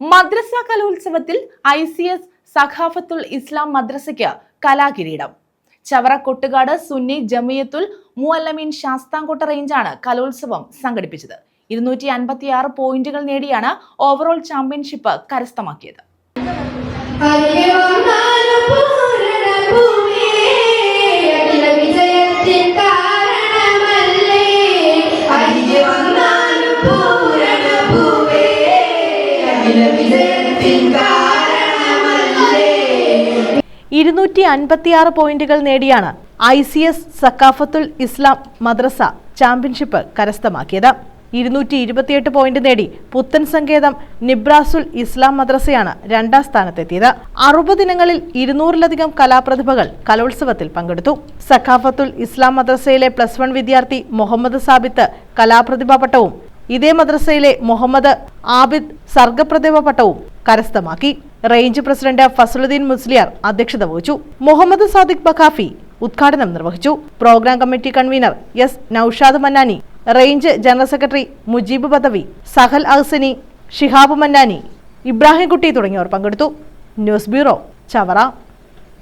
മദ്രസ കലോത്സവത്തിൽ ICS സഖാഫത്തുൽ ഇസ്ലാം മദ്രസയ്ക്ക് കലാകിരീടം. ചവറ കൊട്ടുകാട് സുന്നി ജമിയത്തുൽ മുഅല്ലമീൻ ശാസ്താംകോട്ട റേഞ്ചാണ് കലോത്സവം സംഘടിപ്പിച്ചത്. 256 പോയിന്റുകൾ നേടിയാണ് ഓവറോൾ ചാമ്പ്യൻഷിപ്പ് കരസ്ഥമാക്കിയത്. പോയിന്റുകൾ നേടിയാണ് ICS സഖാഫത്തുൽ ഇസ്ലാം മദ്രസ ചാമ്പ്യൻഷിപ്പ് കരസ്ഥമാക്കിയത്. 228 പോയിന്റ് നേടി പുത്തൻ സങ്കേതം നിബ്രാസുൽ ഇസ്ലാം മദ്രസയാണ് രണ്ടാം സ്ഥാനത്തെത്തിയത്. 60 ഇനങ്ങളിൽ 200-ലധികം കലാപ്രതിഭകൾ കലോത്സവത്തിൽ പങ്കെടുത്തു. സഖാഫത്തുൽ ഇസ്ലാം മദ്രസയിലെ +1 വിദ്യാർത്ഥി മുഹമ്മദ് സാബിത്ത് കലാപ്രതിഭാ പട്ടവും ഇതേ മദ്രസയിലെ മുഹമ്മദ് ആബിദ് സർഗപ്രതിഭ പട്ടവും കരസ്ഥമാക്കി. റേഞ്ച് പ്രസിഡന്റ് ഫസലുദ്ദീൻ മുസ്ലിയാർ അധ്യക്ഷത വഹിച്ചു. മുഹമ്മദ് സാദിഖ് ബഖാഫി ഉദ്ഘാടനം നിർവഹിച്ചു. Program committee convener S Noushad Mannani, range general secretary Mujeeb Badavi, Sahal Ahsani, Shihab Mannani, Ibrahim Kutty തുടങ്ങിയവർ പങ്കെടുത്തു. News bureau, Chavara.